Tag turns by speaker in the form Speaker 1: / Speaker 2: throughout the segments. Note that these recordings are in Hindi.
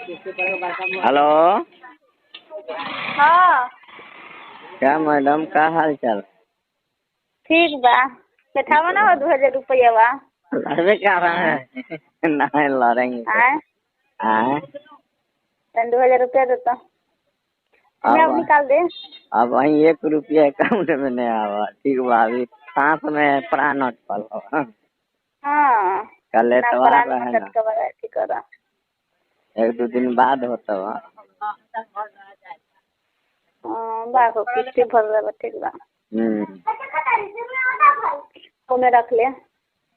Speaker 1: हेलो।
Speaker 2: हाँ
Speaker 1: क्या मैडम का हाल चाल?
Speaker 2: ठीक बा। बैठावा ना हो 2000 रुपया बा।
Speaker 1: लड़बे क्या रहा है? नहीं लड़ेंगे
Speaker 2: आए
Speaker 1: आए।
Speaker 2: 2000 रुपया देता मैं अब
Speaker 1: अब
Speaker 2: निकाल दे।
Speaker 1: अब वही 1 रुपया अकाउंट में नहीं आवा। ठीक बा, अभी सांस में प्राण अटकल हो।
Speaker 2: हाँ
Speaker 1: कल
Speaker 2: ना
Speaker 1: एतवार
Speaker 2: प्राण में
Speaker 1: रहे ना,
Speaker 2: टटका बा ठीक करा।
Speaker 1: 1-2 दिन बाद होता बा।
Speaker 2: बा को किस्ती भर रहा ठीक बा। तो मैं रख ले।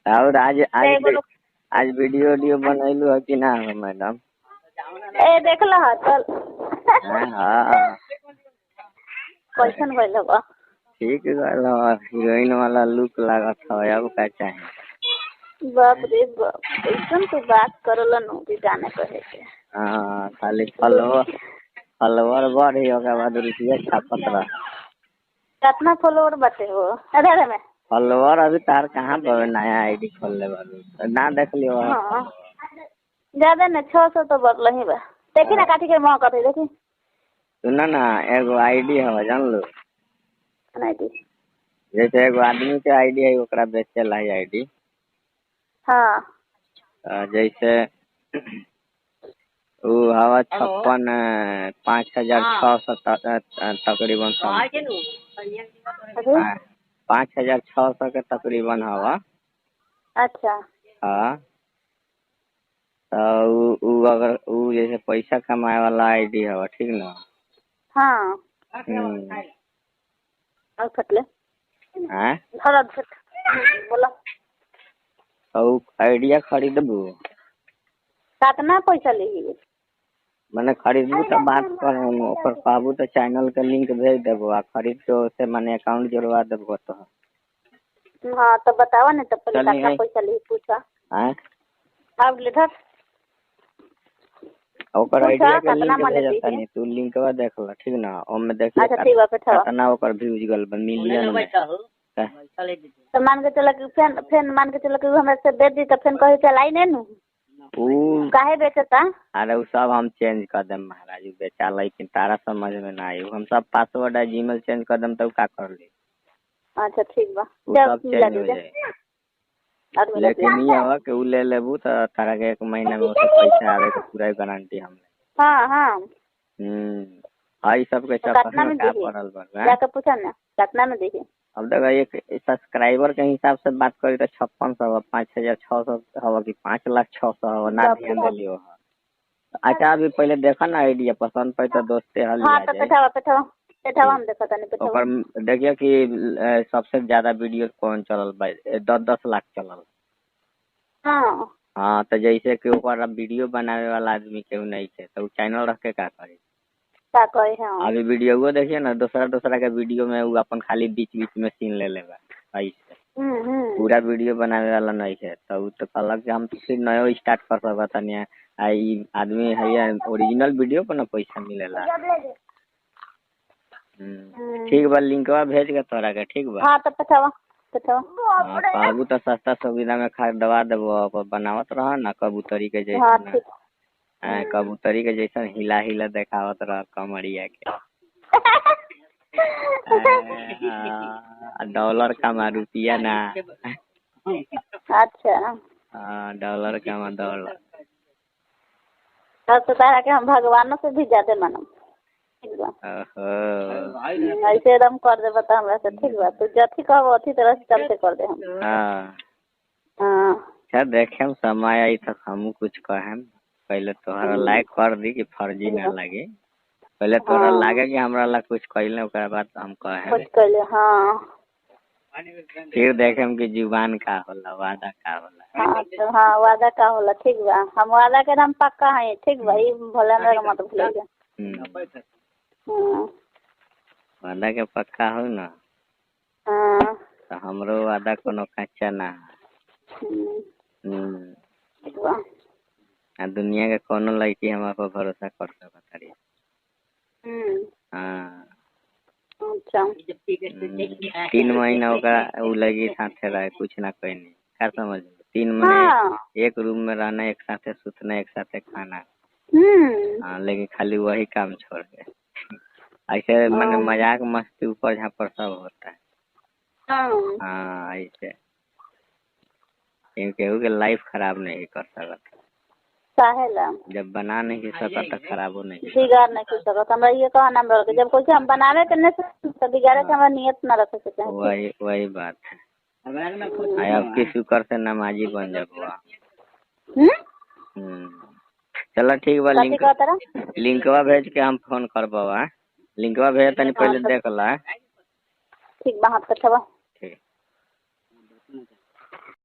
Speaker 1: और आज आज
Speaker 2: बोलो
Speaker 1: आज वीडियो बनैलू है कि ना हो मैडम?
Speaker 2: ए देख ला चल।
Speaker 1: हाँ
Speaker 2: कैसन भइल बा?
Speaker 1: ठीक गल हो, हीरोइन वाला लुक लागत हो। अब का चाहे?
Speaker 2: बाप रे बाप कैसन तू बात करला नु भी जाने कहे के।
Speaker 1: हाँ खाली फॉलोवर बढ़ी, ओकर बाद रुपया छापत रह।
Speaker 2: कितना फॉलोवर बाटे हो अरे में?
Speaker 1: फॉलोवर अभी तार कहाँ पर नया आईडी खोल ले बाबू ना देख लियो।
Speaker 2: हाँ ज्यादा न 600 तो बढ़ल ही बा। देखी ना काठी के मुँह कथे देखी।
Speaker 1: सुना ना, एगो आईडी है जान लो।
Speaker 2: नहीं दी।
Speaker 1: जैसे एगो आदमी के आईडी है, ओकरा बेचेला है आईडी।
Speaker 2: हाँ
Speaker 1: जैसे वो हवा 56,500 तकरीबन 5,600 के तकरीबन हवा।
Speaker 2: अच्छा
Speaker 1: हाँ तो उ अगर उ जैसे पैसा कमाए वाला आईडी हवा, ठीक ना?
Speaker 2: हाँ और फटले
Speaker 1: हाँ
Speaker 2: धरा फट बोला
Speaker 1: तो आइडिया खरीदबू?
Speaker 2: कितना पैसा लेगी?
Speaker 1: मैंने खरीदबू तो बात कर, ओकर कहबू तो चैनल के लिंक भेज देबो, आ खरीद के उससे मैंने अकाउंट जोड़वा देबो। तो
Speaker 2: हाँ तो बतावा नहीं, तब पहले
Speaker 1: चलिए
Speaker 2: कितना पैसा लेगी पूछा।
Speaker 1: हाँ
Speaker 2: अब ले धर
Speaker 1: ओकर आइडिया के लिंक
Speaker 2: माने
Speaker 1: भेजता
Speaker 2: दी
Speaker 1: नहीं, तू लिंकवा देख ल ठीक ना। ओमे देखिए
Speaker 2: अच्छा ठीक बा बैठावा।
Speaker 1: कितना ओकर व्यूज गल बा मिलियन में।
Speaker 2: तो मान के चला कि फेन मान के चला कि हमरा से दे दी तो फेन कहे चलाई नहीं नु काहे बेचता?
Speaker 1: अरे वो सब हम चेंज कर देम महाराज, उ बेचा लेकिन तारा समझ में ना आई। हम सब पासवर्ड है जीमेल चेंज कर देम तो का कर ली।
Speaker 2: अच्छा ठीक बा
Speaker 1: वो
Speaker 2: जब
Speaker 1: सब चेंज हो जाए। लेकिन ये हवा के उ ले लेबू तो तारा के 1 महीना में उससे पैसा आवे के पूरा गारंटी हमने।
Speaker 2: हाँ हाँ
Speaker 1: हाई सब के चक्कर में का पड़ल बा।
Speaker 2: जाके पूछा ना कितना में देखी।
Speaker 1: अब देखो एक सब्सक्राइबर के हिसाब से बात करी तो 5600 5600 हवा कि 5,06,000 हवा ना ध्यान दिलियो। अच्छा अभी पहले देखा ना आइडिया पसंद पे तो दोस्ते हल
Speaker 2: हाँ तो बैठावा हम देखा तनी बैठावा।
Speaker 1: देखिए कि सबसे ज्यादा वीडियो कौन चलल बा, 10-10 लाख चलल।
Speaker 2: हाँ
Speaker 1: हाँ तो जैसे कि ऊपर वीडियो बनावे वाला आदमी केहू नहीं है तो चैनल रख के का करी?
Speaker 2: क्या कहे? हाँ
Speaker 1: अभी वीडियो देखिए ना, दूसरा के वीडियो में वो अपन खाली बीच में सीन ले लेगा ऐसे। पूरा वीडियो बनावे वाला नहीं है तो तो कहलक कि हम तो फिर नया स्टार्ट कर सकता नहीं। आई आदमी है ओरिजिनल वीडियो पर ना पैसा मिलेला। ठीक बा लिंकवा भेज के तोरा के ठीक बा।
Speaker 2: हाँ तो बैठावा
Speaker 1: कहबू तो सस्ता सुविधा में खरीदवा देबो, बनावत रह ना कबूतरी के जैसा। कबूतरी के जैसा हिला हिला देखावत रह कमरिया के। डॉलर कमा रुपया ना।
Speaker 2: अच्छा
Speaker 1: डॉलर कमा डॉलर।
Speaker 2: तब तो तारा के हम भगवानों से भी ज्यादा मानम ठीक बा। ऐसे एकदम कर दे बता हमरा से ठीक बा। तू जथी कहबो अथी तरह से चलते कर दे हम। हाँ
Speaker 1: अच्छा देखेम समय आई तो हमू कुछ कहेम। पहले तोहरा लाइक कर दी कि फर्जी ना लगे। पहले तोरा लागे कि हमरा ला कुछ कहले ओकरा बाद हम कहेम
Speaker 2: कुछ कहले। हाँ
Speaker 1: फिर देखेम कि जुबान का होला वादा का होला।
Speaker 2: हाँ तो हाँ वादा का होला ठीक बा। हम वादा के हम पक्का है ठीक बा। ई भोला मेरा मत भूलिएगा।
Speaker 1: वादा के पक्का हो ना तो हमरो वादा कोनो कच्चा ना है। दुनिया के कोनो लड़की हमारे पर भरोसा कर सकता है। हाँ 3 महीना होगा वो लगी साथे रहे कुछ ना कोई नहीं क्या समझ। 3 महीने एक रूम में रहना, एक साथे सुतना, एक साथे खाना। हाँ, लेकिन खाली वही काम छोड़ के ऐसे मैंने मजाक मस्ती ऊपर झापर सब होता है। हाँ ऐसे केहू के लाइफ खराब नहीं कर सकता। जब बना नहीं सकता तो खराबो नहीं
Speaker 2: बिगाड़ नहीं कर सकता। हमरा ये कहना बड़ के जब कोई हम बनावे के नहीं तो बिगाड़े के हमरा नियत ना रखे के चाहिए।
Speaker 1: वही बात है। अब किस शुक्र से नमाजी बन जाबो। चलो ठीक बा, लिंकवा भेज के हम फोन करबो। लिंकवा भेज तनी पहले देख ला।
Speaker 2: ठीक बा, हाथ पे